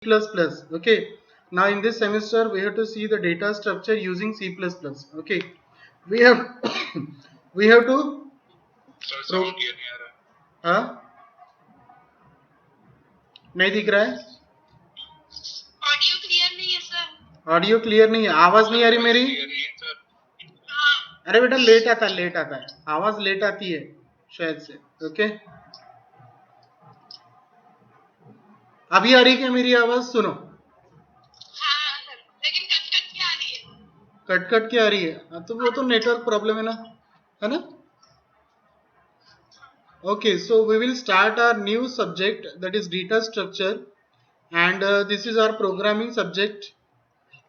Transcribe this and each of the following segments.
Okay, now in this semester we have to see the data structure using C++. Okay, we have we have to हाँ नहीं दिख रहा है audio clear नहीं है आवाज नहीं आ रही मेरी अरे बेटा लेट आता है आवाज लेट आती है शायद से ओके अभी आ रही क्या मेरी आवाज सुनो कट कट के आ रही है तो वो तो नेटवर्क प्रॉब्लम है ना Okay, so we will start our new subject, that is data structure, and this is our programming subject.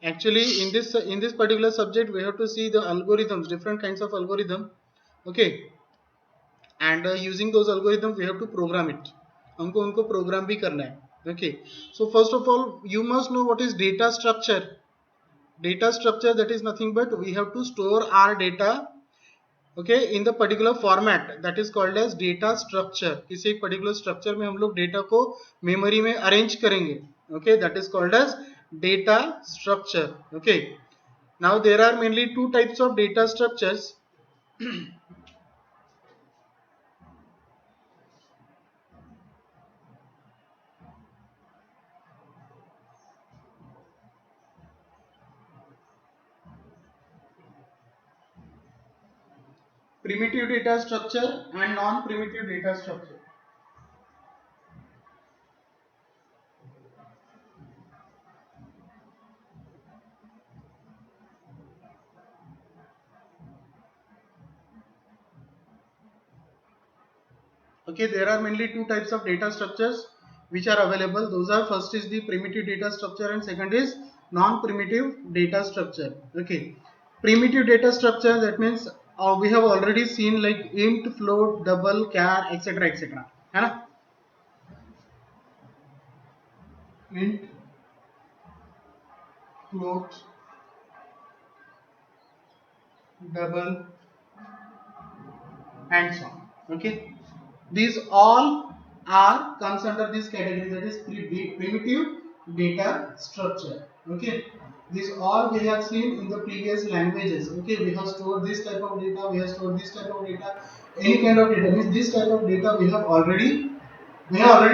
Actually, in this particular subject, we have to see the algorithms, different kinds of algorithm. Okay, and using those algorithms, we have to program it. हमको उनको program भी करना है. Okay, so first of all, you must know what is data structure. Data structure, that is nothing but we have to store our data, okay, in the particular format, that is called as data structure. किसी एक particular structure में हम लोग data को memory में arrange करेंगे. Okay, that is called as data structure. Okay, now there are mainly two types of data structures. Primitive data structure and non-primitive data structure. Okay, there are mainly two types of data structures which are available. Those are, first is the primitive data structure and second is non-primitive data structure. Okay, primitive data structure, that means we have already seen like int, float, double, char, etc, etc, है ना? Int, float, double, and so on. Okay, these all are comes under this category, that is primitive data structure. Okay, these all we have seen in the previous languages. Okay, we have stored this type of data, we have stored this type of data, any kind of data, means this type of data we have already dealt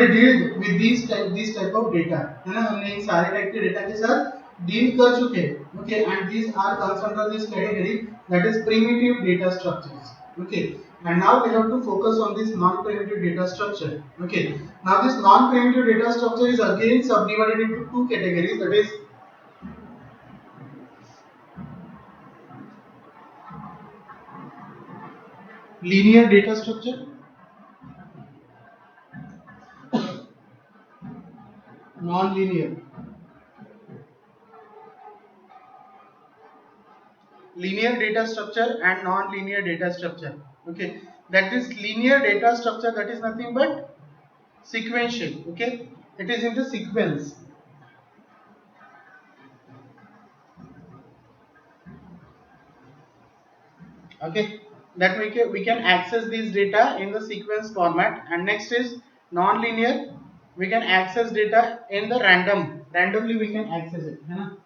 with these type of data, है ना? हमने इन सारे type के data के साथ deal कर चुके हैं. Okay, and these are comes under this category, that is primitive data structures. Okay, and now we have to focus on this non-primitive data structure. Okay, now this non-primitive data structure is again subdivided into two categories, that is linear data structure, non-linear. Linear data structure and non-linear data structure. Okay, that is linear data structure, that is nothing but sequential. Okay, it is in the sequence. Okay, that we can access these data in the sequence format. And next is non-linear, we can access data in the randomly we can access it, है ना?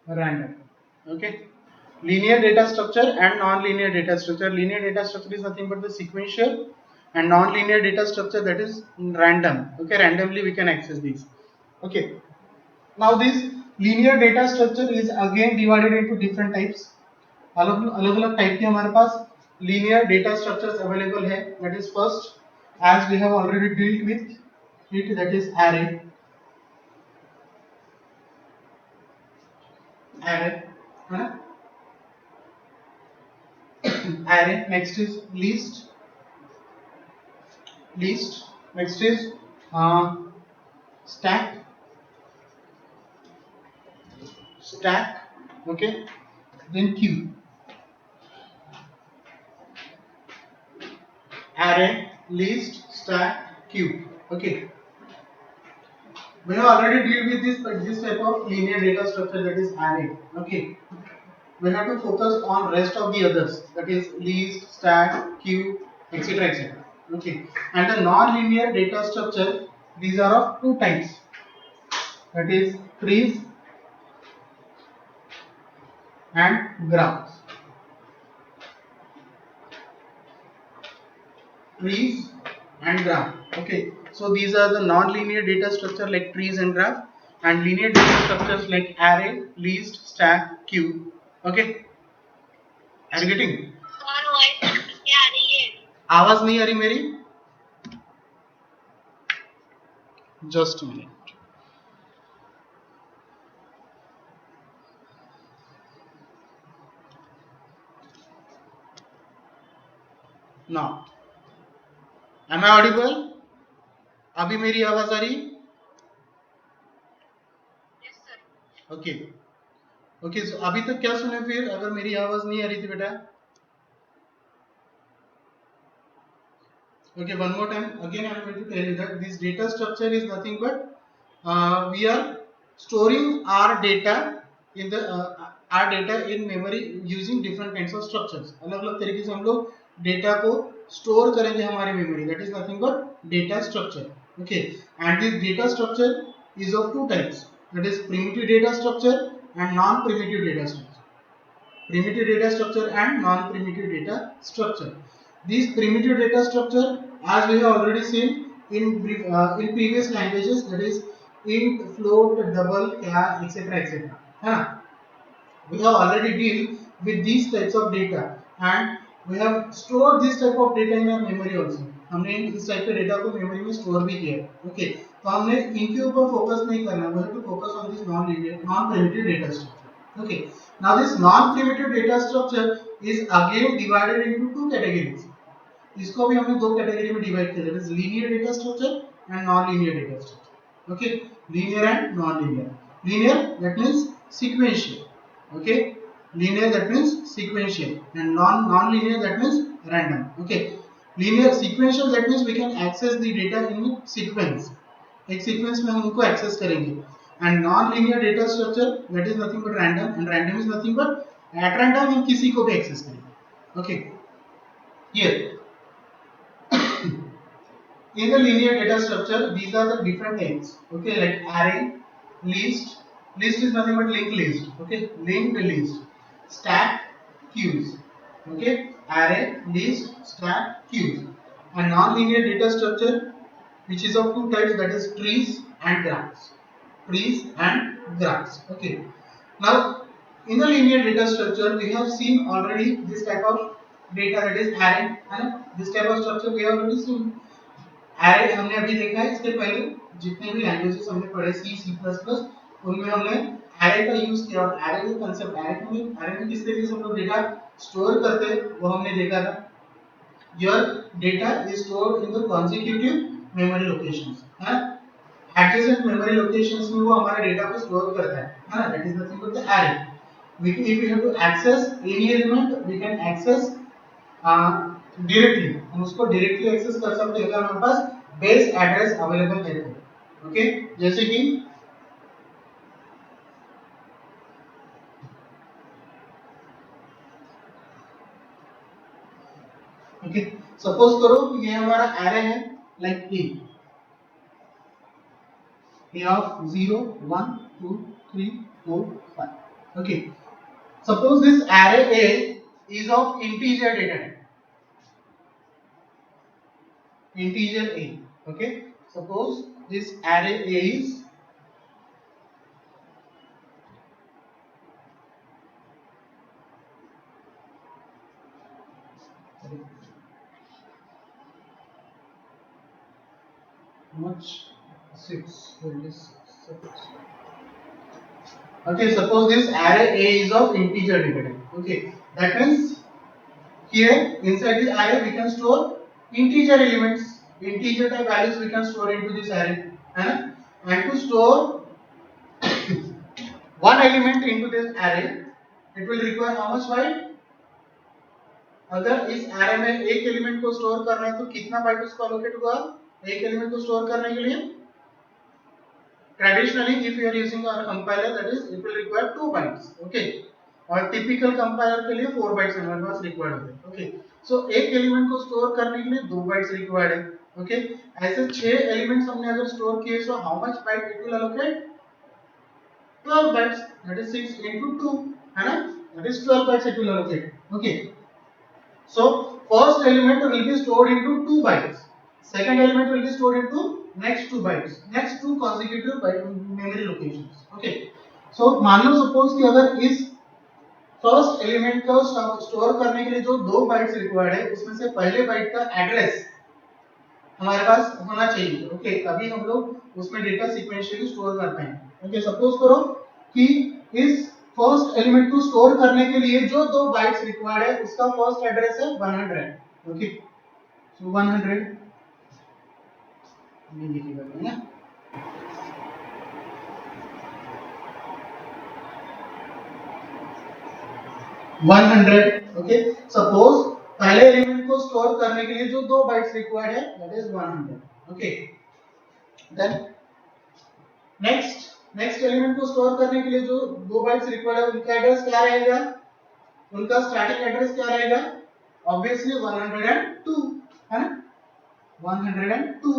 Random. Okay, linear data structure and non-linear data structure. Linear data structure is nothing but the sequential, and non-linear data structure, that is random. Okay, randomly we can access these. Okay, now this linear data structure is again divided into different types. अलग अलग type के हमारे पास linear data structures available है. That is first, as we have already dealt with it, that is array. है ना? Array. Next is list. Next is stack. Okay, then queue. Array, list, stack, queue. Okay, we have already dealt with this type of linear data structure, that is array. Okay, we have to focus on rest of the others, that is list, stack, queue, etc, etc. Okay, and the non-linear data structure, these are of two types, that is trees and graphs. Trees and graph. Okay, so these are the non-linear data structure like trees and graph, and linear data structures like array, list, stack, queue. Okay, are you getting? आवाज नहीं आ रही मेरी? Just a minute. Now, am I audible? अभी मेरी आवाज आ रही? Okay okay, सो अभी तक क्या सुने फिर अगर मेरी आवाज नहीं आ रही थी बेटा? Okay, one more time again I am going to tell you that this data structure is nothing but we are storing our data in the our data in memory using different kinds of structures. अलग अलग तरीके से हम लोग data को store करेंगे हमारी memory, that is nothing but data structure. Okay, and this data structure is of two types, that is primitive data structure and non-primitive data structure. Primitive data structure and non-primitive data structure. These primitive data structure, as we have already seen in previous languages, that is int, float, double, char, etc., etc. We have already deal with these types of data, and we have stored this type of data in our memory also. हमने इस type के data को memory में store भी किया है. Okay, तो हमने इनके ऊपर फोकस नहीं करना, we have to focus on this non-primitive data structure. Okay, now this non-primitive data structure is again divided into two categories. इसको भी हमने दो कैटेगरी में डिवाइड किया, that is linear data structure and non-linear data structure. Okay, linear and non-linear. Linear, that means sequential. Okay, linear, that means sequential, and non-linear, that means random. Okay, linear sequential, that means we can access the data in sequence, एक sequence में हम उनको access करेंगे. And non linear data structure, that is nothing but random, and random is nothing but at random हम किसी को भी access करेंगे. Okay, here in the linear data structure these are the different types. Okay, like array, list. List is nothing but linked list. Okay, linked list, stack, queues. Okay, array, list, stack, queues. And non-linear data structure, which is of two types, that is trees and graphs. Trees and graphs. Okay, now in the linear data structure we have seen already this type of data, that is array, and this type of structure we have already seen. Array हमने अभी देखा है, इसके पहले जितने भी languages हमने पढ़े सी, सी प्लस प्लस, उनमें हमने एरे का यूज किया, और एरे का कंसेप्ट, एरे में किस तरीके से हम लोग डेटा स्टोर करते हैं वो हमने देखा था. Your data is stored in the consecutive memory locations. Adjacent memory locations में वो हमारे डेटा को स्टोर करता है. That is nothing but the array. if we have to access any element, we can access directly, हम उसको directly access कर सकते हैं अगर हमारे पास बेस एड्रेस अवेलेबल है तो. ओके, जैसे कि ओके, सपोज करो ये हमारा एरे है like a of 0 1 2 3 4 5. Okay, suppose this array A is of integer data type, integer a. Okay, suppose this array a is much 6. Okay, suppose this array a is of integer data type. Okay, that means here inside this array we can store integer elements, integer type values we can store into this array, and to store one element into this array it will require how much byte? अगर इस array में एक element को store करना है तो कितना bite उसको allocate होगा एक एलिमेंट को स्टोर करने के लिए? Traditionally, if you are using our compiler, that is it will require 2 bytes. Okay, और typical compiler के लिए 4 bytes हमारे पास required होते हैं. Okay, सो एक एलिमेंट को स्टोर करने के लिए 2 बाइट्स रिक्वायर्ड है। ओके, ऐसे 6 एलिमेंट्स हमने अगर स्टोर किए, so how much byte it will allocate? 12 bytes, that is 6 into 2, है ना, that is 12 bytes it will allocate. Okay, so first element will be stored into 2 bytes, second element will be stored into next 2 bytes, next 2 consecutive byte memory locations. Okay, so मान लो suppose कि अगर इस first element को store करने के लिए जो 2 bytes required है, उसमें से पहले बाइट का एड्रेस हमारे पास होना चाहिए। ओके, तभी हम लोग उसमें डेटा सीक्वेंशियली स्टोर कर पाएंगे। ओके, सपोज करो कि इस फर्स्ट एलिमेंट को स्टोर करने के लिए जो 2 बाइट्स रिक्वायर्ड है, उसका फर्स्ट एड्रेस है 100। ओके, सो 100 ये लिखिएगा ना, 100। ओके, सपोज पहले एलिमेंट को स्टोर करने के लिए जो 2 बाइट्स रिक्वायर्ड है, that is 100। Okay, then next element को स्टोर करने के लिए जो 2 बाइट्स रिक्वायर्ड है, उनका एड्रेस क्या रहेगा? उनका स्टार्टिंग एड्रेस क्या रहेगा? ऑब्वियसली 102, है ना, 102।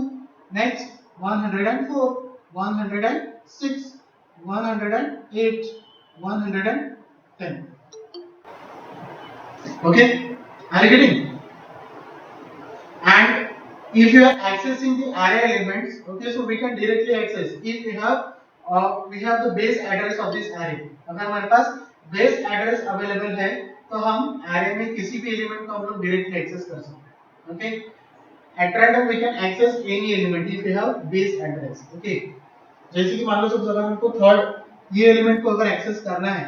Next 104, 106, 108, 110। Okay, are you getting? And if you are accessing the array elements, okay, so we can directly access if we have the base address of this array। अगर हमारे पास base address available है, तो हम array में किसी भी element को हम लोग डायरेक्टली एक्सेस कर सकते हैं। Okay, at random we can access any element if we have base address। Okay, जैसे कि मान लो सब अगर हमको थर्ड ये एलिमेंट को अगर एक्सेस करना है,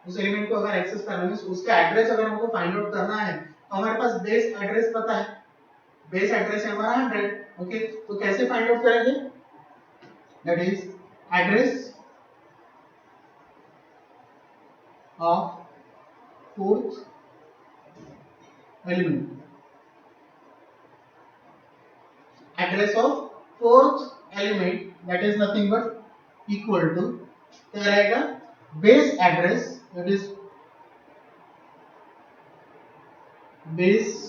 उस एलिमेंट को अगर एक्सेस करना है, उसका एड्रेस अगर हमको फाइंड आउट करना है, तो हमारे पास बेस एड्रेस पता है, बेस एड्रेस है हमारा 100। ओके, तो कैसे फाइंड आउट करेंगे? That is address of fourth element, address of fourth element, that is nothing but equal to क्या रहेगा? Base address, that is base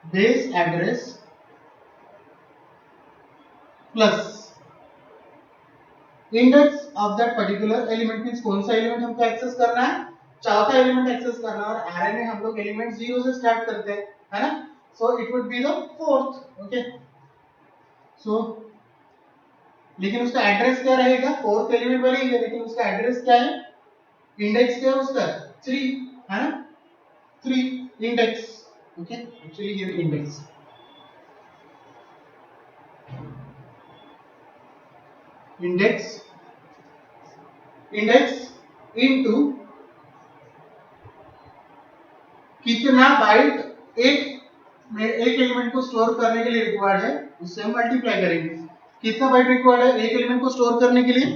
base address plus index of that particular element. Means कौन सा element हमको access करना है? चौथा element access करना है, और एरे में हम लोग एलिमेंट 0 से स्टार्ट करते हैं, है ना, so it would be the fourth. Okay, so लेकिन उसका एड्रेस क्या रहेगा? फोर्थ एलिमेंट बनेगा, लेकिन उसका एड्रेस क्या है? इंडेक्स क्या है उसका? 3, है ना, 3 इंडेक्स। ओके, एक्चुअली ये इंडेक्स इंडेक्स इनटू कितना बाइट एक एलिमेंट को स्टोर करने के लिए रिक्वायर्ड है, उससे हम मल्टीप्लाई करेंगे। कितना बाइट रिक्वायर्ड है एक एलिमेंट को स्टोर करने के लिए?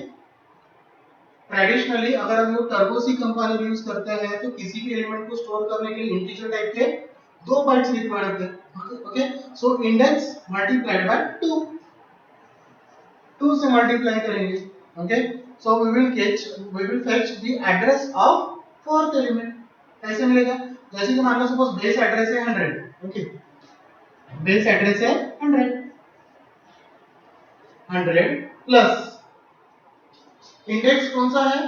ट्रेडिशनली अगर हम लोग टर्बो सी कंपाइलर यूज करते हैं, तो किसी भी एलिमेंट को स्टोर करने के लिए इंटीजर टाइप के 2 बाइट्स रिक्वायर्ड होते हैं। Okay, so index multiplied by 2 से मल्टीप्लाई करेंगे। Okay, so we will fetch the address of fourth element। कैसे मिलेगा? जैसे कि मान लो सपोज बेस एड्रेस है 100। ओके, बेस एड्रेस है 100 प्लस इंडेक्स कौन सा है?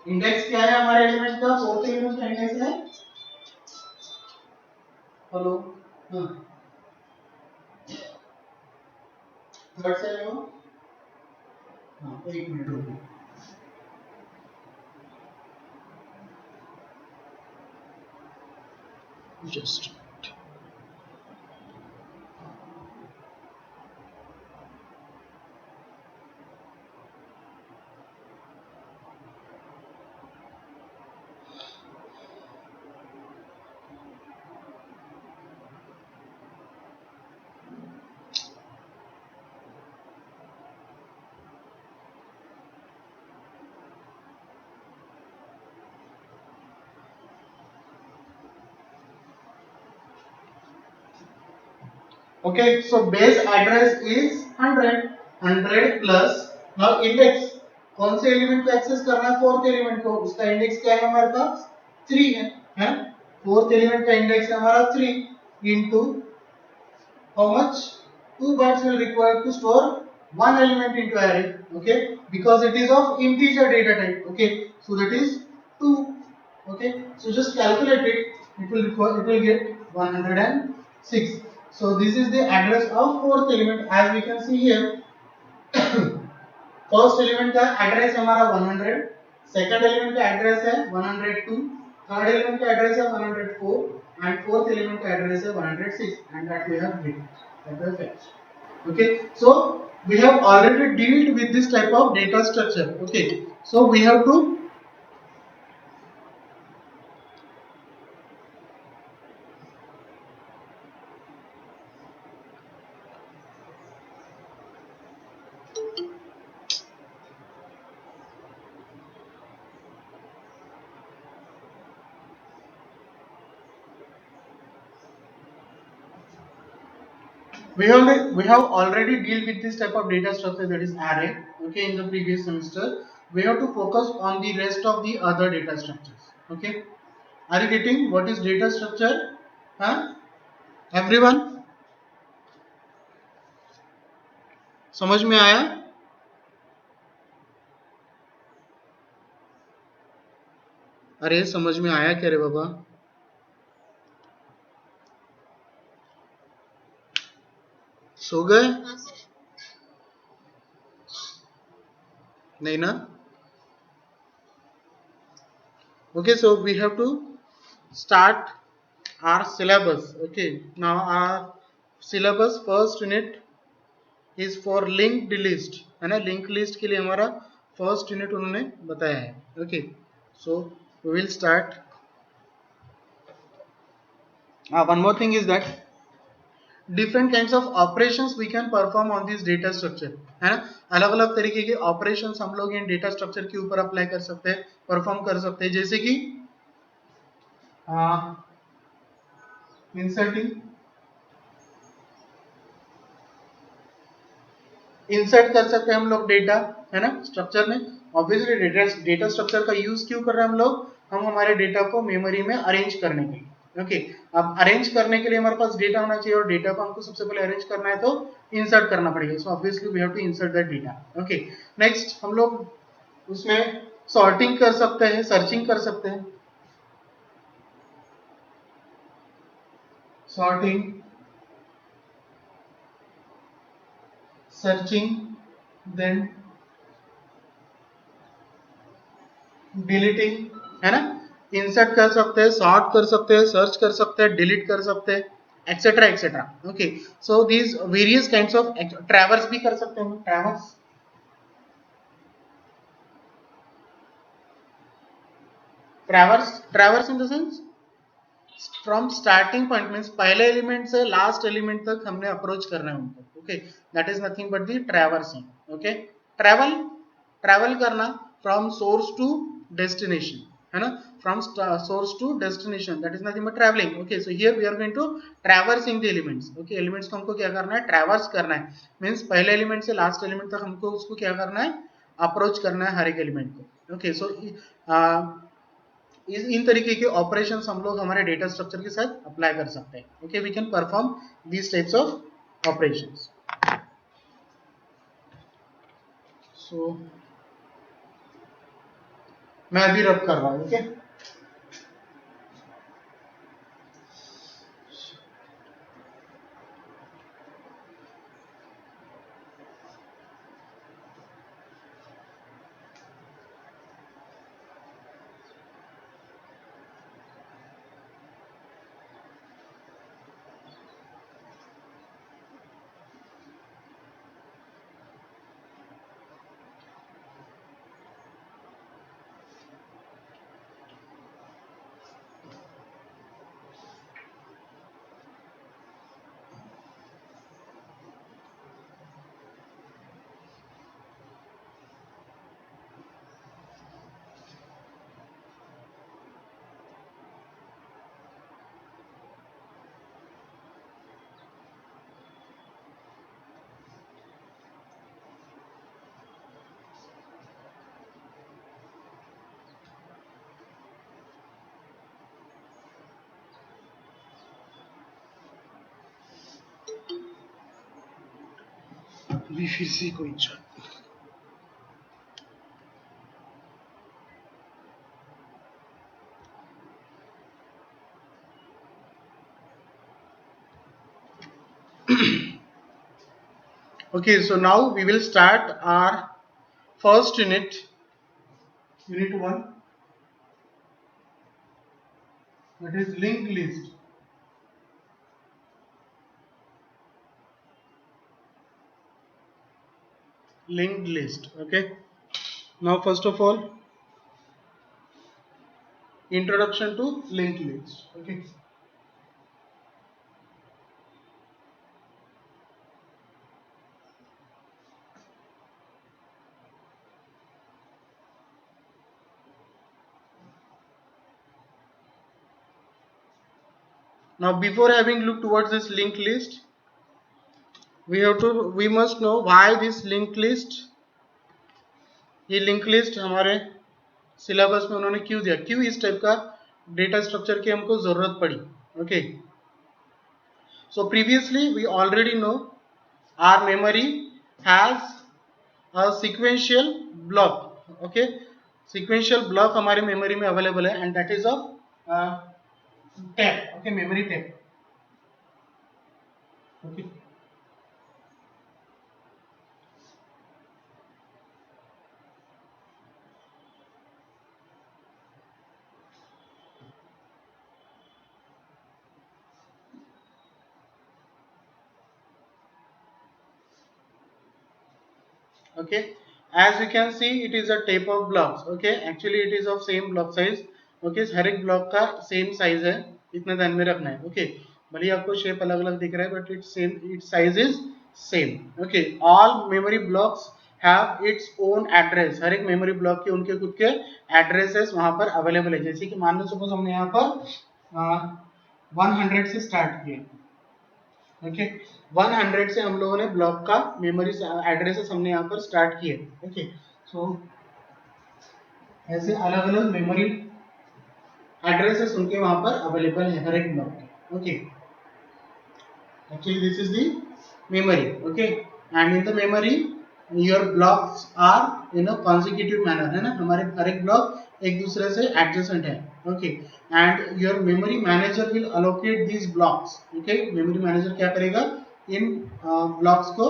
इंडेक्स क्या है हमारे एलिमेंट का? फोर्थ एलिमेंट का इंडेक्स है, हेलो, हाँ, थर्ड से है वो, हाँ, तो एक मिनट रुकिए, just Okay, so base address is 100 plus now index कौन से एलिमेंट को एक्सेस करना है फोर्थ एलिमेंट को उसका इंडेक्स क्या है हमारे पास 3 है फोर्थ एलिमेंट का इंडेक्स है हमारा 3 into how much 2 bytes will require to store one element into array okay because it is of integer data type okay so that is 2 okay so just calculate it will require it will get 106 so this is the address of fourth element as we can see here first element का address है हमारा 100 second element का address है 102 third element का address है 104 and fourth element का address है 106 and that we have written that we have fetched okay so we have already dealt with this type of data structure okay so we have to we have already dealt with this type of data structure that is array okay in the previous semester we have to focus on the rest of the other data structures okay are you getting what is data structure huh everyone समझ में आया अरे समझ में आया क्या रे बाबा सो गए नहीं ना okay so we have to start our syllabus okay now our syllabus first unit is for linked list है ना लिंक लिस्ट के लिए हमारा फर्स्ट यूनिट उन्होंने बताया है okay so we will start one more thing is that different kinds of operations we can perform on this data structure है ना अलग अलग तरीके के operations हम लोग इन data structure के ऊपर अप्लाई कर सकते हैं परफॉर्म कर सकते हैं जैसे कि इंसर्टिंग इंसर्ट कर सकते हैं हम लोग डेटा है ना स्ट्रक्चर में ऑब्वियसली डेटा स्ट्रक्चर का यूज क्यों कर रहे हैं हम हमारे डेटा को मेमोरी में अरेंज करने के लिए ओके अब अरेंज करने के लिए हमारे पास डेटा होना चाहिए और डेटा को हमको सबसे पहले अरेंज करना है तो इंसर्ट करना पड़ेगा so obviously we have to insert that data okay next हम लोग उसमें सॉर्टिंग कर सकते हैं सर्चिंग कर सकते हैं सॉर्टिंग सर्चिंग देन डिलीटिंग है ना इंसर्ट कर सकते हैं सॉर्ट कर सकते हैं सर्च कर सकते हैं डिलीट कर सकते हैं etcetera etcetera okay so these various kinds of traverse भी कर सकते हैं traverse in the sense from starting point means पहले एलिमेंट से लास्ट एलिमेंट तक हमने अप्रोच करना है उनको okay that is nothing but the traversing okay travel करना फ्रॉम सोर्स टू डेस्टिनेशन है ना from source to destination that is nothing but travelling okay so here we are going to traversing the elements okay elements को हमको क्या करना है traverse करना है मींस पहले एलिमेंट से लास्ट एलिमेंट तक हमको उसको क्या करना है अप्रोच करना है हर एक एलिमेंट को ओके सो इन तरीके के ऑपरेशंस हम लोग हमारे डेटा स्ट्रक्चर के साथ अप्लाई कर सकते हैं okay we can perform these types of operations so मैं अभी रब कर रहा हूं ओके अभी फिर से कोई chart. Okay, so now we will start our first unit, unit 1, that is linked list. Linked list. Okay, now first of all, introduction to linked list. Okay, now before having looked towards this linked list, we must know why this linked list. ये link list हमारे syllabus में उन्होंने क्यों दिया, क्यों इस type का data structure की हमको जरूरत पड़ी. Okay, so previously we already know our memory has a sequential block. Okay, sequential block हमारे मेमोरी में अवेलेबल है and that is of tap. Okay, memory tap. Okay, okay, as you can see it is a tape of blocks. Okay, actually it is of same block size. Okay, हर एक block का same size है, इतना ध्यान में रखना है. Okay, भले आपको शेप अलग अलग दिख रहा है but it's same, its size is same. Okay, all memory blocks have its own address. हर एक मेमोरी ब्लॉक के उनके खुद के एड्रेसेस वहां पर अवेलेबल है. जैसे कि मान लो सपोज हमने यहाँ पर 100 से स्टार्ट किया. ओके, 100 से हम लोगों ने ब्लॉक का मेमोरी एड्रेसेस हमने यहाँ पर स्टार्ट किए. ओके, सो ऐसे अलग अलग मेमोरी एड्रेसेस उनके वहां पर अवेलेबल है हर एक ब्लॉक के. Okay, actually this is the memory. Okay, and in the memory your blocks are in a consecutive manner, है ना. हमारे हर एक ब्लॉक एक दूसरे से एडजेसेंट है. Okay, and your memory manager will allocate these blocks. Okay, memory manager क्या करेगा, इन ब्लॉक्स को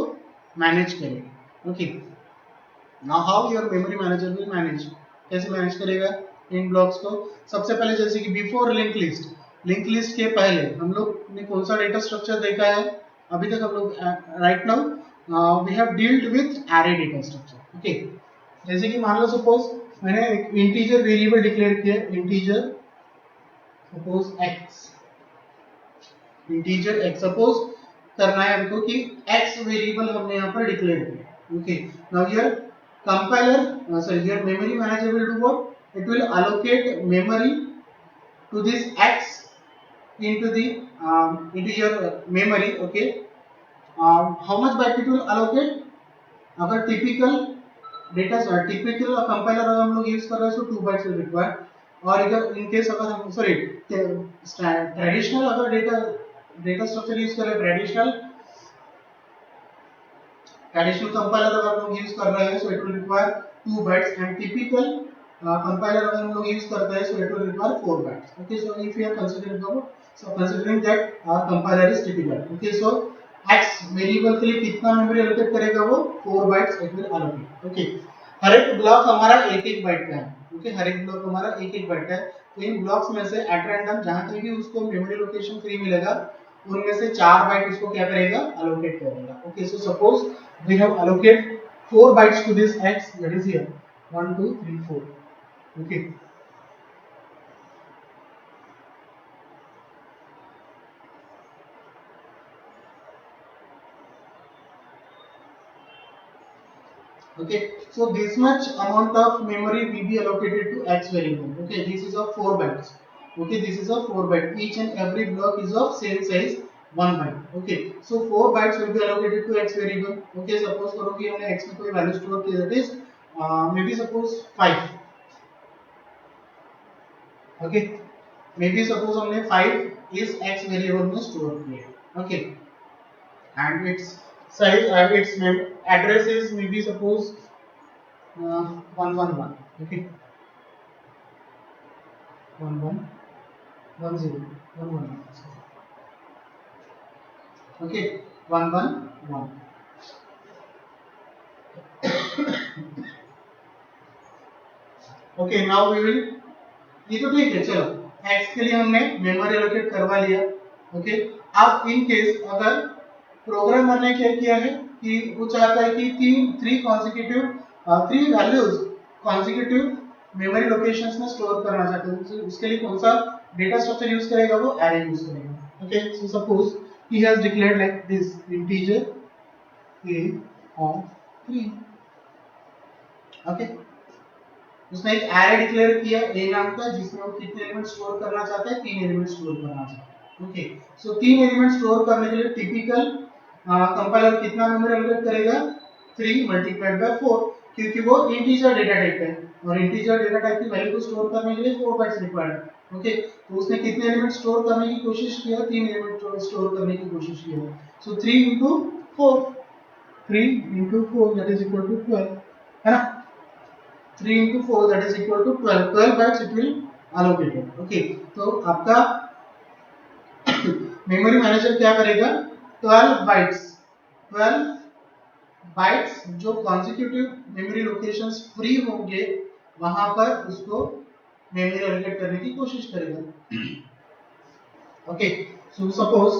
मैनेज करेगा. Okay, now how your memory manager will manage, कैसे मैनेज करेगा इन ब्लॉक्स को. सबसे पहले जैसे कि before link list, link list के पहले हम लोग ने कौन सा डेटा स्ट्रक्चर देखा है अभी तक. हम लोग right now we have dealt with array data structure. Okay, जैसे कि मान लो सपोज मैंने एक इंटीजर वेरिएबल डिक्लेयर किया, integer suppose x, integer x suppose करना है हमको कि x वेरिएबल हमने यहाँ पर डिक्लेयर किया. Okay, now here compiler sorry, your memory manager will do what, it will allocate memory to this x into the into your memory. Okay, how much byte it will allocate, अगर typical data typical compiler अगर हम लोग use कर रहे हैं तो 2 bytes will require. और अगर इन केस अगर हम सॉरी ट्रेडिशनल अगर डेटा स्ट्रक्चर यूज कर रहे हैं, ट्रेडिशनल कंपाइलर अगर हम लोग यूज कर रहे हैं so it will require 2 bytes and typical compiler अगर हम लोग यूज करते हैं so it will require 4 bytes. Okay, so if you are considering that our compiler is typical. Okay, so x variable के लिए कितना मेमोरी एलोकेट करेगा, वो 4 bytes it will allocate. Okay, हर एक ब्लॉक हमारा एक एक बाइट का है. ओके, हर एक ब्लॉक हमारा एक एक बाइट का है. तो इन ब्लॉक्स में से एट रैंडम जहां कहीं भी उसको मेमोरी लोकेशन फ्री मिलेगा उनमें से 4 बाइट इसको क्या करेगा, एलोकेट करेगा. Okay, so suppose we have allocate 4 bytes to this x, that is here 1 2 3 4. Okay, okay, so this much amount of memory will be allocated to x variable. Okay, this is of 4 bytes. Okay, this is of 4 byte, each and every block is of same size 1 byte. Okay, so 4 bytes will be allocated to x variable. Okay, suppose करो कि हमने x में कोई value store की, that is maybe suppose 5. Okay, maybe suppose हमने 5 इस x variable में store किया. Okay, and its size its address is maybe suppose 111, okay, 1110 111, okay, 111. Okay, now we will, ये तो ठीक है, चलो x के लिए हमने मेमोरी एलोकेट करवा लिया. ओके, अब इन केस अगर प्रोग्रामर ने क्या किया है कि वो चाहता है कि three values consecutive memory locations में स्टोर करना चाहते हैं, तो उसके लिए कौन सा डेटा स्ट्रक्चर यूज करेगा? वो एरे यूज करेगा. Okay, so suppose he has declared like this integer a of 3. Okay, उसने एक एरे डिक्लेयर किया a नाम का, जिसमें वो कितने एलिमेंट स्टोर करना चाहता है? 3 एलिमेंट स्टोर करना चाहता है. ओके, सो 3 एलिमेंट स्टोर करने के लिए टिपिकल कंपाइलर कितना मेमोरी एलोकेट करेगा? 3 मल्टीप्लाइड बाय 4, क्योंकि वो इंटीजर डेटा टाइप है और इंटीजर डेटा टाइप की वैल्यू को स्टोर करने के लिए 4 बाइट्स रिक्वायर्ड है. ओके, तो उसने कितने एलिमेंट स्टोर करने की कोशिश किया? 3 एलिमेंट स्टोर करने की कोशिश किया. सो 3 into 4, 3 into 4 that is equal to 12, है ना? 3 into 4 that is equal to 12. 12 bytes it will allocate. Okay, तो आपका मेमोरी मैनेजर क्या करेगा? 12 बाइट्स जो कॉन्जिक्यूटिव मेमोरी लोकेशंस फ्री होंगे वहां पर उसको मेमोरी एलोकेट करने की कोशिश करेगा. ओके, सो सपोज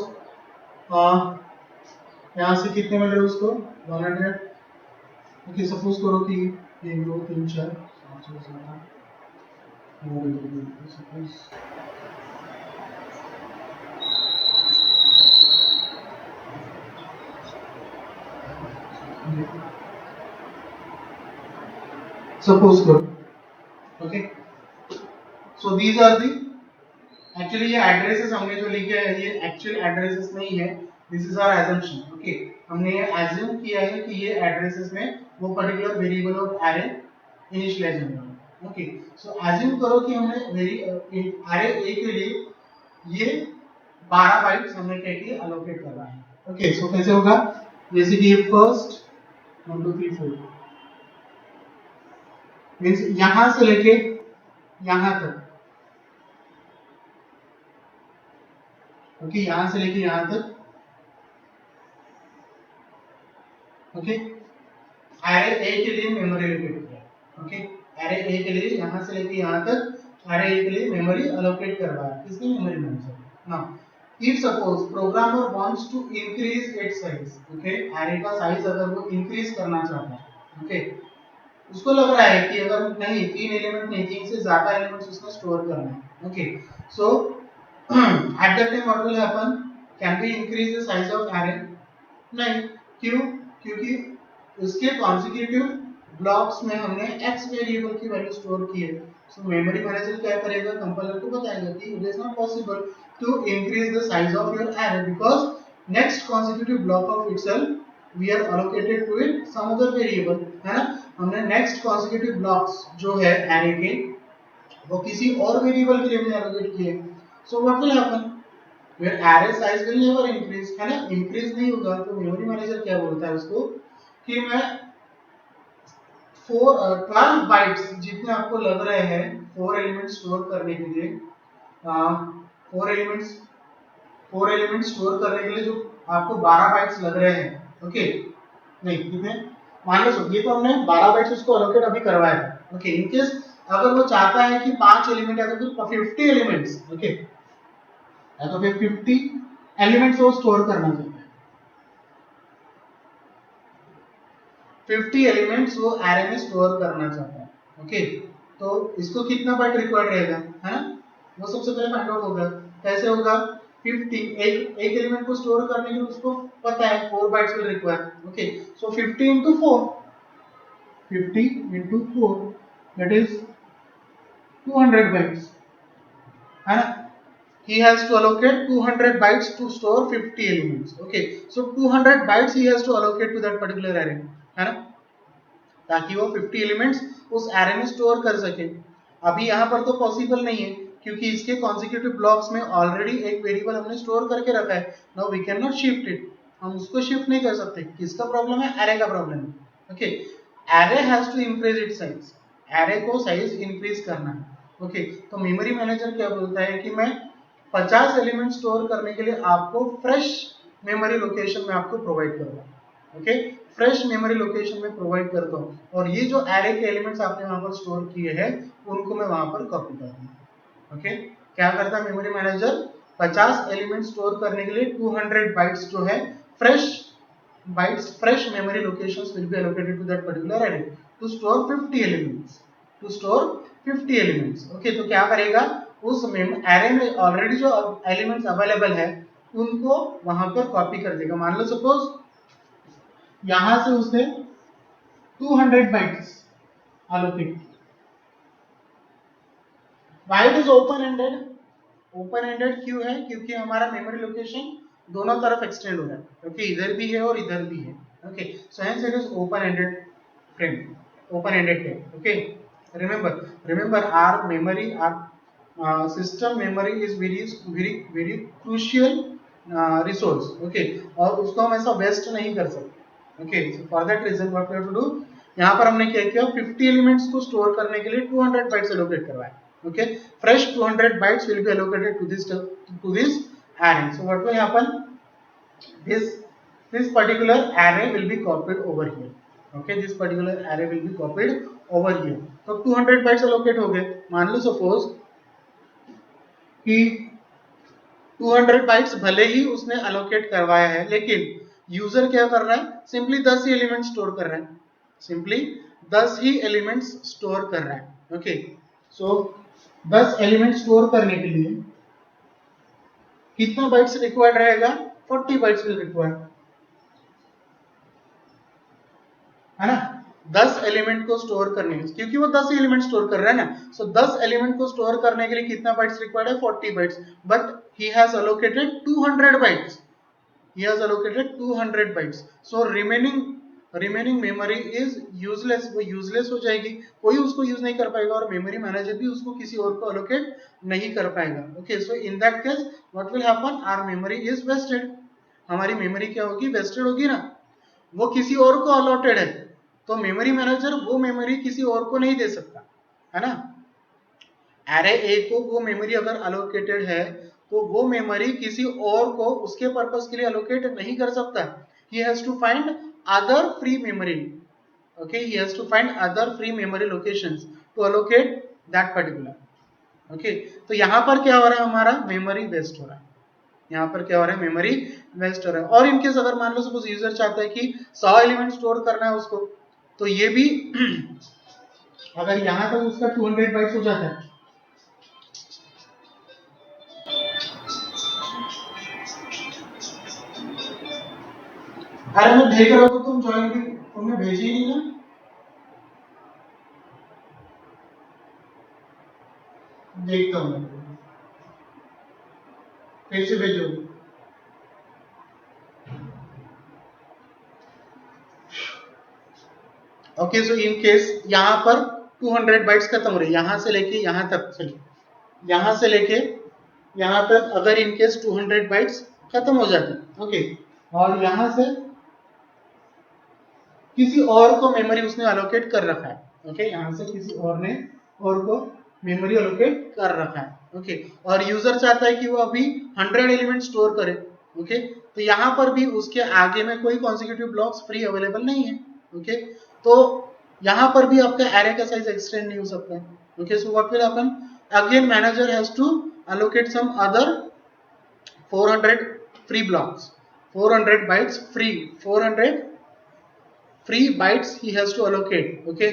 यहाँ से कितने मिल रहे हैं उसको? 100. ओके, सपोज करो कि 1 2 3 4 5 6 7 8 सपोज सपोज करो. Okay, so these are the, actually ये एड्रेसेस हमने जो लिखे हैं ये एक्चुअल एड्रेसेस नहीं है, this is our assumption. Okay, हमने ये एज्यूम किया है कि ये एड्रेसेस में वो particular variable of array initialise होंगे. ओके, सो एज्यूम करो कि हमने एरे ए के लिए ये 12 बाइट्स हमने क्या किया? अलोकेट करना है. ओके, सो कैसे होगा? जैसे कि ये फर्स्ट 1 2 3 4 मींस यहां से लेके यहां तक. ओके, यहां से लेके यहां तक. ओके, एरे ए के लिए मेमोरी एलोकेट किया. ओके, एरे ए के लिए यहां से लेके यहां तक एरे ए के लिए मेमोरी एलोकेट करवाया. किसने? Memory manager. Now if suppose programmer wants to increase its size, okay, array का साइज अगर वो इंक्रीज करना चाहता है, ओके, उसको लग रहा है कि अगर नहीं 3 एलिमेंट नहीं 3 से ज्यादा एलिमेंट्स उसने स्टोर करना है. Okay, so at that time what will happen? Can we increase the size of array? नहीं. क्यों? क्योंकि उसके कॉन्जिक्यूटिव ब्लॉक्स में हमने x वेरिएबल की वैल्यू स्टोर की है. सो मेमोरी मैनेजर क्या करेगा? कंपाइलर को बताएगा कि it is not possible to increase the size of your array because next consecutive block of itself we are allocated to it some other variable, है ना? हमने नेक्स्ट कॉन्जिक्यूटिव ब्लॉक्स जो है एरे के वो किसी और वेरिएबल के लिए हमने एलोकेट किए. सो what will happen? your array size will never increase, है ना? इंक्रीज नहीं होगा. तो मेमोरी मैनेजर क्या बोलता है उसको कि मैं 12 बाइट्स जितने आपको लग रहे हैं 4 एलिमेंट स्टोर करने के लिए, 4 एलिमेंट स्टोर करने के लिए जो आपको 12 बाइट्स लग रहे हैं. ओके, नहीं कितने? मान लो ये तो हमने 12 बाइट्स उसको एलोकेट अभी करवाया था. ओके, इन केस अगर वो चाहता है कि 5 एलिमेंट या तो फिर 50 एलिमेंट्स, ओके, या तो फिर 50 एलिमेंट्स वो स्टोर करना चाहता है. 50 एलिमेंट्स वो एरे में स्टोर करना चाहता है. ओके, तो इसको कितना बाइट रिक्वायर्ड रहेगा, है ना? वो सबसे पहले फाइंड आउट होगा. कैसे होगा? 50 एक एलिमेंट को स्टोर करने के लिए उसको पता है 4 bytes will require. Okay, so 50 into 4 that is 200 bytes, है ना? He has to allocate 200 bytes to store 50 elements. Okay, so 200 bytes he has to allocate to that particular array, है ना? ताकि वो 50 एलिमेंट्स उस एरे में स्टोर कर सके. अभी यहाँ पर तो पॉसिबल नहीं है क्योंकि इसके कॉन्जिक्यूटिव ब्लॉक्स में ऑलरेडी एक वेरिएबल हमने स्टोर करके रखा है. Now we can not shift it. हम उसको शिफ्ट नहीं कर सकते। किसका प्रॉब्लम है? एरे का प्रॉब्लम है। Okay, array has to increase it size, array को साइज इंक्रीज करना है। ओके, तो मेमोरी मैनेजर क्या बोलता है कि मैं 50 एलिमेंट स्टोर करने के लिए आपको फ्रेश मेमोरी लोकेशन में आपको प्रोवाइड करूंगा। ओके, फ्रेश मेमोरी लोकेशन में प्रोवाइड करता हूँ, और ये जो एरे के एलिमेंट्स आपने वहां पर स्टोर किए हैं उनको मैं वहां पर कॉपी कर दूंगा। ओके, क्या करता है मेमोरी मैनेजर? 50 एलिमेंट स्टोर करने के लिए 200 बाइट्स जो है fresh bytes, fresh memory locations will be allocated to that particular array to store 50 elements, to store 50 elements। Okay, तो क्या करेगा? उस एरे में ऑलरेडी जो एलिमेंट्स अवेलेबल है उनको वहां पर कॉपी कर देगा। मान लो सपोज यहां से उसने 200 bytes allocate। Why it is open ended? Open ended क्यों है? क्योंकि हमारा मेमोरी लोकेशन दोनों तरफ एक्सटेंड हो रहा है, क्योंकि इधर भी है और इधर भी है। Okay, so hence it is open ended frame, open ended है। Okay, remember our memory, our system memory is very crucial resource। Okay, और उसको हम ऐसा वेस्ट नहीं कर सकते। Okay, so for that reason what we have to do, यहाँ पर हमने क्या किया? 50 एलिमेंट्स को स्टोर करने के लिए 200 बाइट्स एलोकेट करवाए। Okay, fresh 200 bytes will be allocated to this array। So what will happen? This particular array will be copied over here। Okay, this particular array will be copied over here। तो 200 bytes allocate हो गए। मान लो suppose कि 200 bytes भले ही उसने allocate करवाया है, लेकिन यूजर क्या कर रहा है? सिंपली 10 ही एलिमेंट स्टोर कर रहा है, सिंपली 10 ही एलिमेंट्स स्टोर कर रहा है। ओके, सो 10 एलिमेंट स्टोर करने के लिए कितना बाइट्स रिक्वायर्ड रहेगा? 40 बाइट्स विल रिक्वायर, है ना? 10 एलिमेंट को स्टोर करने के, क्योंकि वो 10 एलिमेंट स्टोर कर रहा है ना, सो 10 एलिमेंट को स्टोर करने के लिए कितना बाइट्स रिक्वायर्ड है? 40 bytes, but he has allocated 200 bytes, he has allocated 200 bytes, so remaining memory is useless, वो useless हो जाएगी, कोई उसको यूज नहीं कर पाएगा और मेमोरी मैनेजर भी उसको किसी और को allocate नहीं कर पाएगा। Okay, so in that case what will happen? Our memory is wasted, हमारी मेमोरी क्या होगी? वेस्टेड होगी ना, वो किसी और को अलॉटेड है, तो मेमोरी मैनेजर वो मेमोरी किसी और को नहीं दे सकता, है ना? एरे ए को वो मेमोरी अगर अलोकेटेड है तो वो मेमोरी किसी और को उसके पर्पस के लिए अलोकेट नहीं कर सकता। He has to find other free memory. Okay, he has to find other free memory locations to allocate that particular. Okay, तो यहां पर क्या हो रहा है? हमारा मेमोरी वेस्ट हो रहा है, यहाँ पर क्या हो रहा है? मेमोरी वेस्ट हो रहा है। और इनकेस अगर मान लो सपोज यूजर चाहता है कि 100 एलिमेंट स्टोर करना है उसको, तो ये भी अगर यहाँ तक उसका 200 बाइट्स हो जाता है, अरे मैं देख रहा हूँ तो तुम ज्वाइन भी तुमने भेजी ही नहीं ना, देखता हूँ फिर से भेजो। ओके, सो इन केस यहाँ पर 200 बाइट्स खत्म हो रही है, यहाँ से लेके यहाँ तक, चलिए यहाँ से लेके यहाँ तक अगर इन केस 200 बाइट्स खत्म हो जाती, ओके, और यहाँ से किसी और को मेमोरी उसने अलोकेट कर रखा है। ओके, यहाँ से किसी और ने और को मेमोरी अलोकेट कर रखा है। ओके, और यूजर चाहता है कि वो अभी 100 एलिमेंट स्टोर करे। ओके, तो यहाँ पर भी उसके आगे में कोई कॉन्सिक्यूटिव ब्लॉक्स फ्री अवेलेबल नहीं है। ओके, तो यहाँ पर भी आपका एरे का साइज एक्सटेंड नहीं हो सकता। Okay, so what will happen? Again manager has to allocate some other 400 free blocks, 400 bytes free, 400 free bytes he has to allocate. Okay,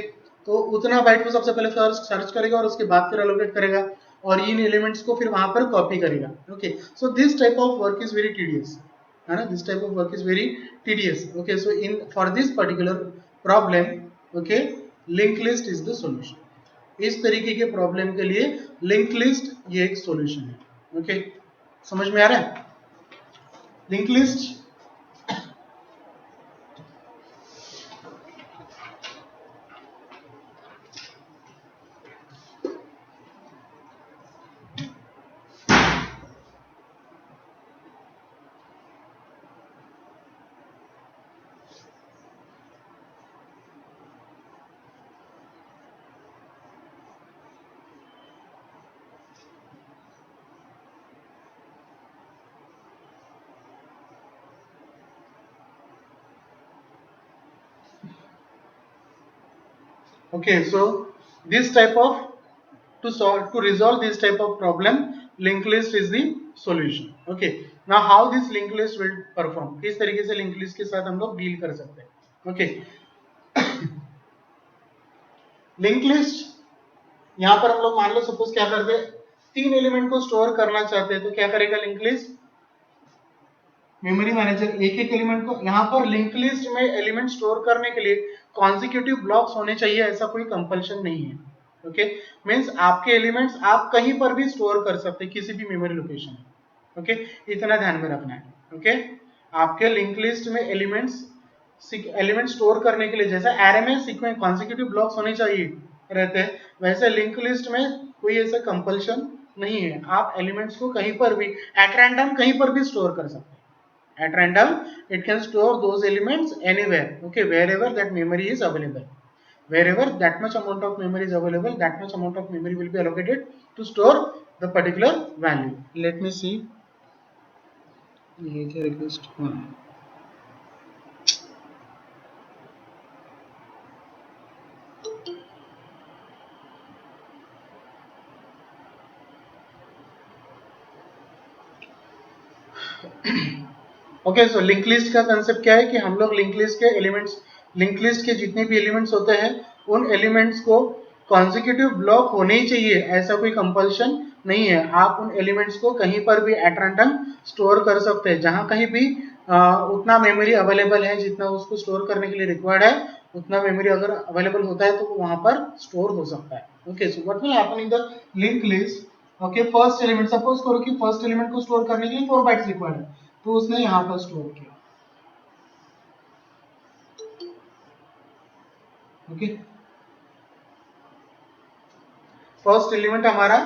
तो उतना बाइट को सबसे पहले सर्च करेगा और उसके बाद फिर अलोकेट करेगा और इन एलिमेंट्स को फिर वहां पर कॉपी करेगा। Okay, so this type of work is very tedious, है ना? This type of work is very tedious. Okay, so in for this particular problem, okay, link list is the solution. इस तरीके के प्रॉब्लम के लिए link list ये एक solution है। ओके, समझ में आ रहा है? Link list Okay, so this type of to resolve this type of problem, linked list is the solution. Okay, now how this linked list will perform, किस तरीके से linked list के साथ हम लोग डील कर सकते हैं. Okay, लिंक लिस्ट यहां पर हम लोग मान लो सपोज क्या करते हैं, 3 एलिमेंट को स्टोर करना चाहते हैं तो क्या करेगा लिंक लिस्ट, मेमोरी मैनेजर एक एक एलिमेंट को, यहां पर लिंक लिस्ट में एलिमेंट स्टोर करने के लिए कॉन्जिक्यूटिव ब्लॉक्स होने चाहिए, ऐसा कोई कंपल्शन नहीं है. ओके, मींस आपके एलिमेंट्स आप कहीं पर भी स्टोर कर सकते हैं किसी भी मेमोरी लोकेशन में. ओके, इतना ध्यान में रखना है. ओके, आपके लिंक लिस्ट में एलिमेंट स्टोर करने के लिए जैसे एरे में सीक्वेंस कॉन्जिक्यूटिव ब्लॉक्स होने चाहिए रहते हैं, वैसे लिंक लिस्ट में कोई ऐसा कंपल्शन नहीं है. आप एलिमेंट्स को कहीं पर भी एट रैंडम कहीं पर भी स्टोर कर सकते हैं. At random, it can store those elements anywhere. Okay, wherever that memory is available. Wherever that much amount of memory is available, that much amount of memory will be allocated to store the particular value. Let me see. ये क्या request? Okay, so link list का concept क्या है कि हम लोग link list के elements, link list के जितने भी एलिमेंट्स होते हैं उन एलिमेंट्स को कॉन्जिक्यूटिव ब्लॉक होने ही चाहिए, ऐसा कोई कंपल्शन नहीं है. आप उन एलिमेंट्स को कहीं पर भी एट रैंडम स्टोर कर सकते हैं, जहां कहीं भी उतना मेमोरी अवेलेबल है जितना उसको स्टोर करने के लिए रिक्वायर्ड है, उतना मेमोरी अगर अवेलेबल होता है तो वो वहां पर स्टोर हो सकता है. Okay, so what will happen in the link list. Okay, first element suppose करो कि फर्स्ट एलिमेंट को स्टोर करने के लिए 4 बाइट्स रिक्वायर्ड है, तो उसने यहां पर स्टोर किया. ओके, फर्स्ट एलिमेंट हमारा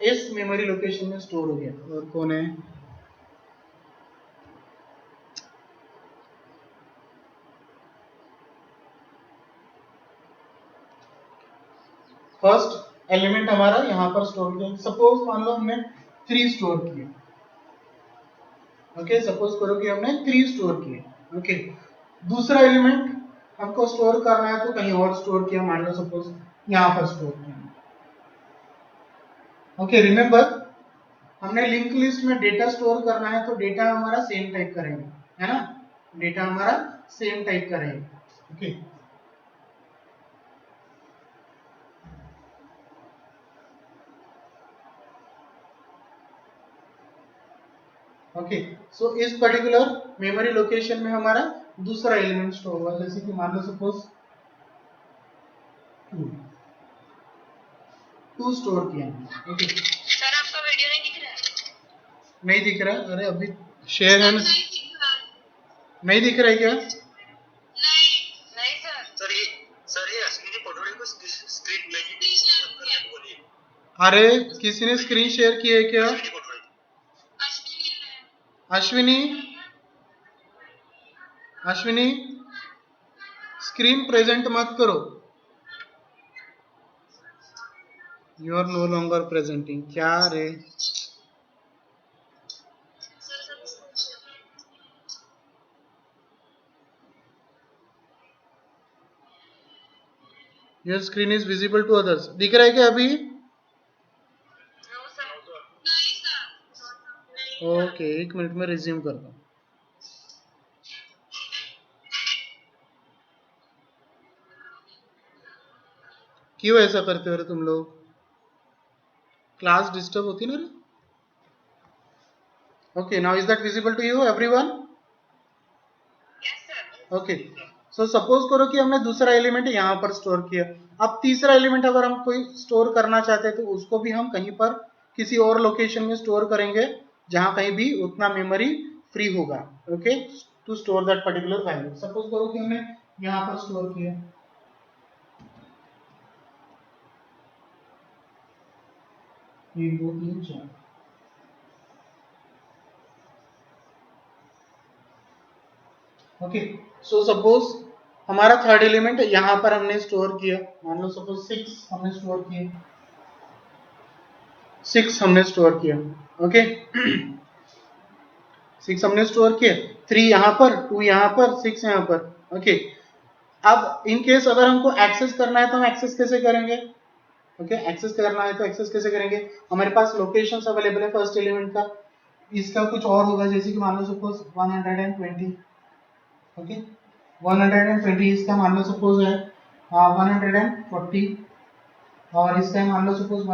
इस मेमोरी लोकेशन में स्टोर हो गया. और कौन है, फर्स्ट एलिमेंट हमारा यहां पर स्टोर किया. सपोज मान लो हमने 3 स्टोर किए. ओके, सपोज करो कि हमने 3 स्टोर किए. ओके, दूसरा एलिमेंट हमको स्टोर करना है तो कहीं और स्टोर किया, मान लो सपोज यहां पर स्टोर किया. ओके, रिमेंबर हमने लिंक लिस्ट में डेटा स्टोर करना है तो डेटा हमारा सेम टाइप का रहेगा, है ना, डेटा हमारा सेम टाइप का रहेगा. ओके, ओके, सो इस पर्टिकुलर मेमोरी लोकेशन में हमारा दूसरा एलिमेंट स्टोर हुआ, जैसे कि मान लो सपोज 2 स्टोर किया. ओके, सर आपका वीडियो नहीं दिख रहा है? नहीं दिख रहा. अरे अभी शेयर है ना, नहीं दिख रहा है क्या? नहीं नहीं सर. सर ये अश्विनी पटोले को स्क्रीन में बोलिए. अरे किसी ने स्क्रीन शेयर की है क्या? अश्विनी, अश्विनी स्क्रीन प्रेजेंट मत करो. You are no longer presenting. क्या रे, your screen is visible to others. दिख रहा है क्या अभी? ओके, एक मिनट में रिज्यूम करता हूँ. क्यों ऐसा करते हो रे तुम लोग? क्लास डिस्टर्ब होती ना रे. Okay, now is that visible to you everyone? Okay, so suppose करो कि हमने दूसरा एलिमेंट यहाँ पर स्टोर किया. अब तीसरा एलिमेंट अगर हम कोई स्टोर करना चाहते हैं तो उसको भी हम कहीं पर किसी और लोकेशन में स्टोर करेंगे जहां कहीं भी उतना मेमोरी फ्री होगा. Okay, to store that particular value. Suppose करो कि हमने यहाँ पर स्टोर किया. ओके, सो सपोज हमारा थर्ड एलिमेंट यहां पर हमने स्टोर किया, मान लो सपोज 6 हमने स्टोर किया. 6 हमने स्टोर किया. ओके, 6 हमने स्टोर किया. 3 यहां पर, 2 यहां पर, 6 यहां पर. ओके, अब इन केस अगर हमको एक्सेस करना है तो हम एक्सेस कैसे करेंगे? ओके, एक्सेस करना है तो एक्सेस कैसे करेंगे? हमारे पास लोकेशंस अवेलेबल है फर्स्ट एलिमेंट का, इसका कुछ और होगा, जैसे कि मान लो सपोज 120, ओके 120 इसका मान लो सपोज है 140, और इसका मान लो suppose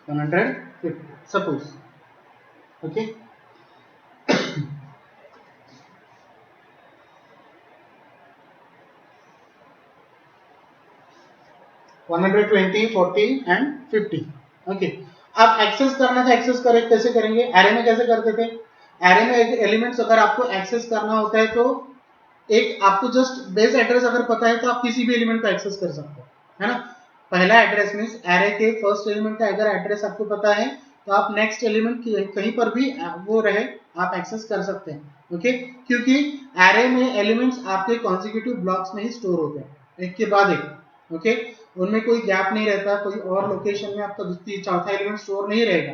150 suppose, okay. 120, 40 and 50, okay. अब एक्सेस करना था, एक्सेस करें कैसे करेंगे? एरे में कैसे करते थे? एरे में एक एलिमेंट्स अगर आपको एक्सेस करना होता है तो एक आपको जस्ट बेस एड्रेस अगर पता है तो आप किसी भी एलिमेंट को एक्सेस कर सकते हो, है ना। पहला एड्रेस मींस एरे के फर्स्ट एलिमेंट का अगर एड्रेस आपको पता है तो आप नेक्स्ट एलिमेंट कहीं पर भी वो रहे आप एक्सेस कर सकते हैं, ओके। क्योंकि एरे में एलिमेंट्स आपके कॉन्जिक्यूटिव ब्लॉक्स में ही स्टोर होते हैं, एक के बाद एक, ओके। उनमें कोई गैप नहीं रहता, कोई और लोकेशन में आपका चौथा एलिमेंट स्टोर नहीं रहेगा।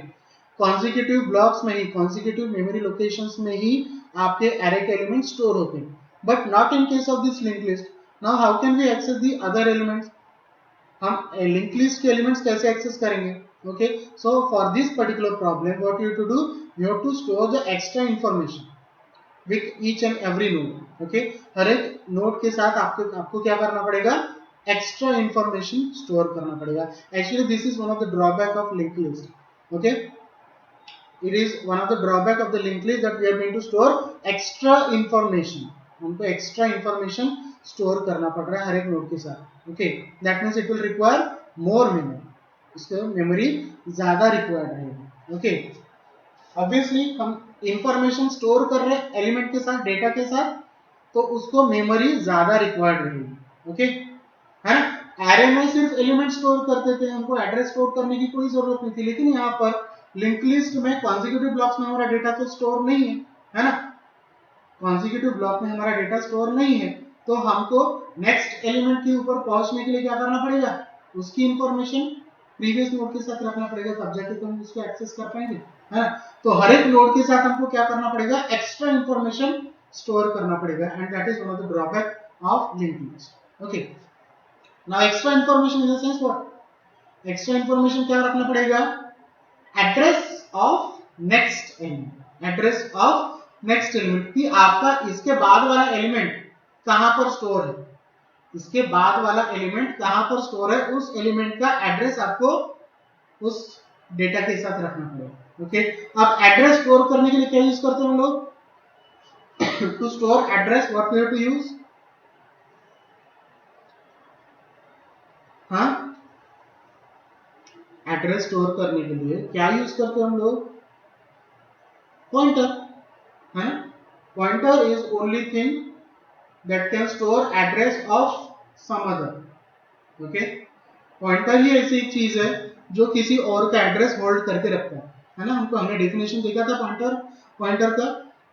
कॉन्जिक्यूटिव ब्लॉक्स में ही, कॉन्जिक्यूटिव मेमोरी लोकेशंस में ही आपके एरे के एलिमेंट स्टोर होते हैं, but not in case of this linked list. Now how can we access the other elements? हम लिंक लिस्ट के एलिमेंट्स कैसे एक्सेस करेंगे? Okay, so for this particular problem what you to do, you have to store the extra information with each and every node, okay. हर एक node के साथ आपको क्या करना पड़ेगा? एक्स्ट्रा इंफॉर्मेशन स्टोर करना पड़ेगा। Actually this is one of the drawback of link list, okay. It is one of the drawback of the linked list that we are going to store extra information. हमको extra information store करना पड़ रहा है हर एक node के साथ, okay. That means it will require more memory, इसके memory ज्यादा रिक्वायर्ड रहेगी, ओके। ऑब्वियसली हम इंफॉर्मेशन स्टोर कर रहे हैं एलिमेंट के साथ, डेटा के साथ, तो उसको मेमोरी ज्यादा रिक्वायर्ड रहेगी, ओके, है ना। एरे में सिर्फ एलिमेंट स्टोर करते थे, हमको एड्रेस स्टोर करने की कोई जरूरत नहीं थी, लेकिन यहाँ पर लिंक लिस्ट में कॉन्जिक्यूटिव ब्लॉक्स में हमारा डेटा तो स्टोर नहीं है ना। कॉन्जिक्यूटिव ब्लॉक में हमारा डेटा स्टोर नहीं है, तो हमको नेक्स्ट एलिमेंट के ऊपर पहुंचने के लिए क्या करना पड़ेगा? उसकी इंफॉर्मेशन प्रीवियस नोड के साथ रखना पड़ेगा, तब जाके तो हम उसको एक्सेस कर पाएंगे, है ना। तो हर एक नोड के साथ हमको क्या करना पड़ेगा? एक्स्ट्रा इंफॉर्मेशन स्टोर करना पड़ेगा, and that is one of the drawback of link list, okay. Now extra information in the sense what? Extra information क्या रखना पड़ेगा? Address of next element, address of next element कि आपका इसके बाद वाला एलिमेंट कहां पर स्टोर है, इसके बाद वाला एलिमेंट कहां पर स्टोर है, उस एलिमेंट का एड्रेस आपको उस डेटा के साथ रखना पड़ेगा, ओके। अब एड्रेस स्टोर करने के लिए क्या यूज करते हैं हम लोग? To store address what we have to use? हाँ, एड्रेस स्टोर करने के लिए क्या यूज करते हैं हम लोग? पॉइंटर, है ना। Pointer is only thing that can store address of some other, okay। Pointer ही ऐसी एक चीज है जो किसी और का एड्रेस होल्ड करके रखता है ना। हमने डेफिनेशन देखा था पॉइंटर का।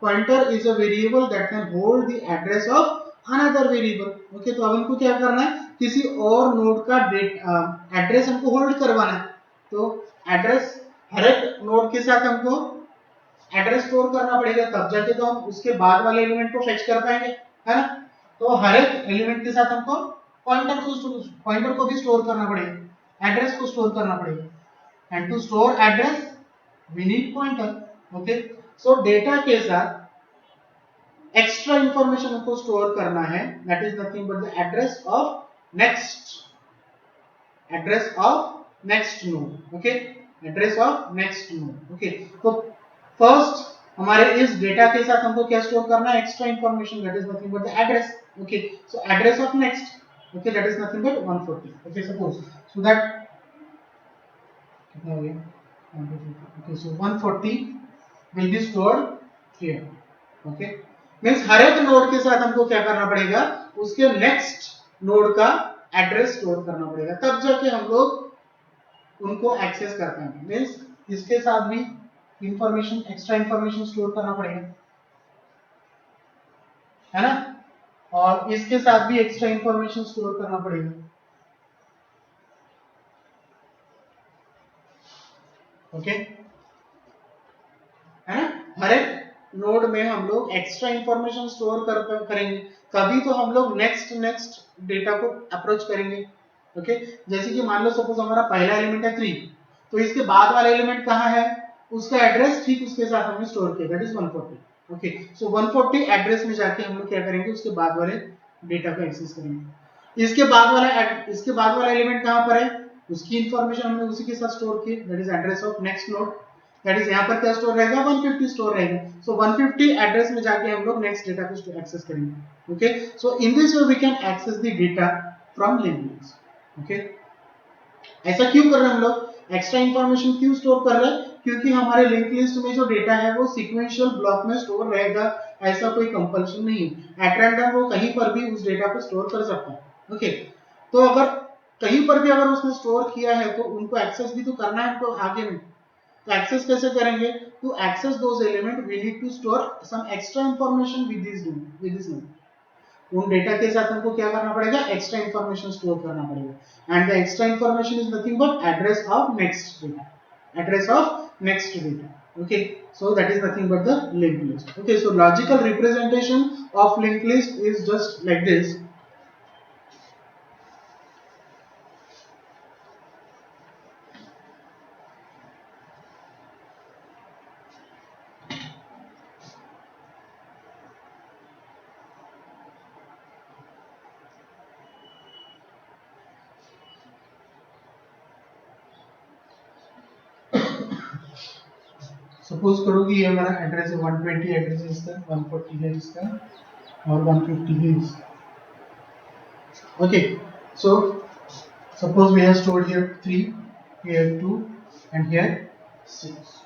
Pointer is a variable that can hold the address of another variable, okay. तो अब हमको क्या करना है? किसी और नोड का एड्रेस हमको होल्ड करवाना है, तो एड्रेस हर एक नोड के साथ हमको एड्रेस स्टोर करना पड़ेगा, तब जाके तो हम उसके बाद वाले एलिमेंट को फेच कर पाएंगे, है ना। तो हर एक एलिमेंट के साथ हमको पॉइंटर को भी स्टोर करना पड़ेगा, एड्रेस को स्टोर करना पड़ेगा, and to store address we need pointer, okay. So data के साथ एक्स्ट्रा इंफॉर्मेशन हमको स्टोर करना है, that is nothing but the address of next node, okay. Address of next node, okay. तो फर्स्ट हमारे इस डेटा के साथ हमको क्या स्टोर करना है? Extra information, that is nothing but the address, okay. So address of next, okay, that is nothing but 140, okay। Suppose so that कितना हो गया? 140, okay, so 140 will be stored here, okay। Means हर एक node के साथ हमको क्या करना पड़ेगा? उसके नेक्स्ट नोड का एड्रेस स्टोर करना पड़ेगा, तब जाके हम लोग उनको एक्सेस कर पाएंगे। मींस इसके साथ भी इंफॉर्मेशन, एक्स्ट्रा इंफॉर्मेशन स्टोर करना पड़ेगा, है ना, और इसके साथ भी एक्स्ट्रा इंफॉर्मेशन स्टोर करना पड़ेगा, ओके, है ना। हर एक नोड में हम लोग एक्स्ट्रा इंफॉर्मेशन स्टोर करेंगे, तभी तो हम लोग नेक्स्ट डेटा को अप्रोच करेंगे। ओके, जैसे कि मान लो सपोज हमारा पहला एलिमेंट है 3, तो इसके बाद वाला एलिमेंट कहाँ है, उसका एड्रेस ठीक उसके साथ हमने स्टोर किया, that is 140। Okay, so 140 address में जाके हम लोग क्या करेंगे, उसके बाद वाले डेटा को एक्सेस करेंगे। इसके बाद वाला एलिमेंट कहाँ पर है, उसकी इंफॉर्मेशन हमने उसी के साथ स्टोर की, that is address of next node, that is यहाँ पर क्या स्टोर रहेगा, 150 स्टोर रहेगा। सो 150 एड्रेस में जाके हम लोग नेक्स्ट डेटा को एक्सेस करेंगे। Okay, so in this way we can access the data from linked list. Okay, ऐसा क्यों कर रहे हैं हम लोग, एक्स्ट्रा इंफॉर्मेशन क्यों स्टोर कर रहे हैं, क्योंकि हमारे लिंक लिस्ट में जो डेटा है वो सीक्वेंशियल ब्लॉक में स्टोर रहेगा, ऐसा कोई कंपल्शन नहीं है। एट रैंडम वो कहीं पर भी उस डेटा को स्टोर कर सकता है। ओके, तो अगर कहीं पर भी अगर उसने स्टोर किया है तो उनको एक्सेस भी तो करना है हमको आगे में, तो एक्सेस कैसे करेंगे, to access those element we need to store some extra information with this node. उन डेटा के साथ हमको क्या करना पड़ेगा, एक्स्ट्रा इंफॉर्मेशन स्टोर करना पड़ेगा, and the extra information is nothing but address of next data. Okay, so that is nothing but the linked list. Okay, so logical representation of linked list is just like this. Suppose करो कि ये हमारा address है 120 address है इसका, 140 है इसका और 150 है इसका। Okay, so suppose we have stored here 3, here 2 and here 6।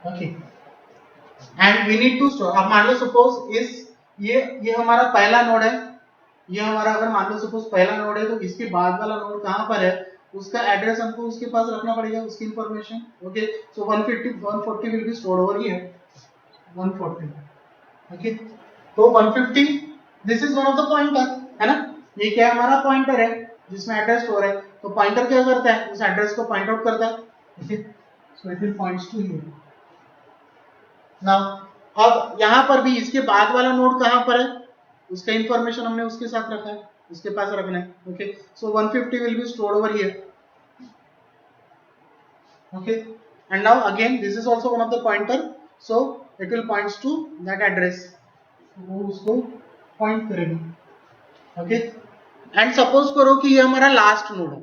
Okay, and we need to store, अब मान लो सपोज ये हमारा पहला नोड है, ये हमारा अगर मान लो सपोज पहला नोड है, तो इसके बाद वाला नोड कहाँ पर है, उसका एड्रेस हमको उसके पास रखना पड़ेगा, उसकी information. Okay, so 140 will be stored over here 140। Okay, तो 150 this is one of the pointer, है ना, ये क्या हमारा पॉइंटर है जिसमें एड्रेस स्टोर है, तो पॉइंटर क्या करता है, उस एड्रेस को पॉइंट आउट करता है। Okay, so it will points to here. Now अब यहाँ पर भी इसके बाद वाला नोड कहाँ पर है, उसका इंफॉर्मेशन हमने उसके साथ रखा है, उसके पास रखना है। Okay, so 150 will be stored over here. Okay, and now again this is also one of the pointer, so it will points to that address, वो उसको पॉइंट करेगा। ओके, एंड सपोज करो कि ये हमारा लास्ट नोड है,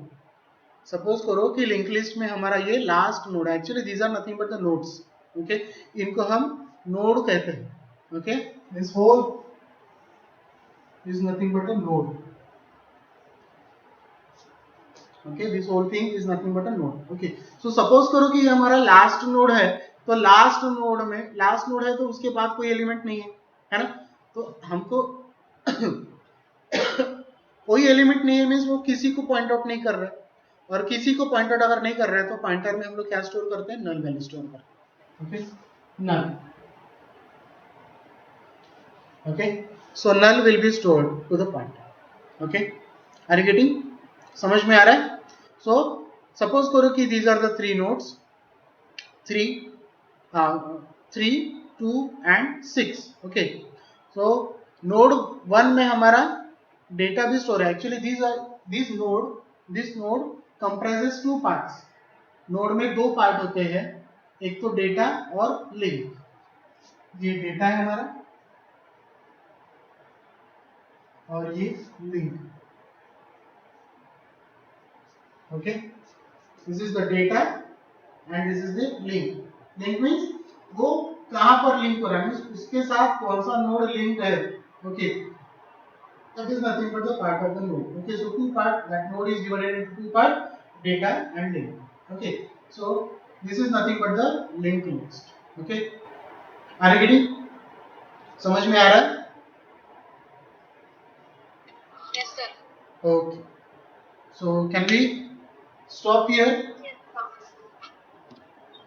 suppose करो कि लिंक लिस्ट में हमारा ये लास्ट नोड है, actually these are nothing but the nodes. Okay, इनको हम नोड कहते हैं। Okay, this whole is nothing but a node. Okay, this whole thing is nothing but a node. Okay, so suppose करो कि ये हमारा last node है, तो लास्ट नोड है तो उसके बाद कोई एलिमेंट नहीं है ना, तो हमको कोई एलिमेंट नहीं है मीन्स वो किसी को पॉइंट आउट नहीं कर रहा है, और किसी को पॉइंट आउट अगर नहीं कर रहा है तो पॉइंटर में हम लोग क्या स्टोर करते हैं, नल वैल्यू स्टोर करते हैं। Okay, null. Okay, so null will be stored to the pointer. Okay, are you getting, समझ में आ रहा है? So suppose करो कि these are the three nodes, 3, 2 and 6. Okay, so node 1 में हमारा डेटा भी स्टोर है, actually this node comprises two parts. Node में दो पार्ट होते हैं, एक तो डेटा और लिंक। ये डेटा है हमारा और ये link. Okay, this is the data and this is the link. Link means वो कहां पर लिंक हो रहा है, उसके साथ कौन सा नोड लिंक है। Okay, that is nothing but the part of the node. Okay, so two part, that node is divided into two part, data and link. Okay, so this is nothing but the linked list. Okay, are you getting, समझ में आ रहा है? Yes, sir. Okay, so can we stop here?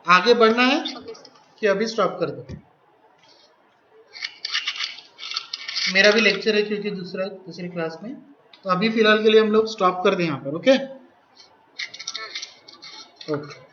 आगे बढ़ना है कि अभी stop कर दो? मेरा भी लेक्चर है क्योंकि दूसरी क्लास में, तो अभी फिलहाल के लिए हम लोग स्टॉप कर दें यहाँ पर। Okay, okay.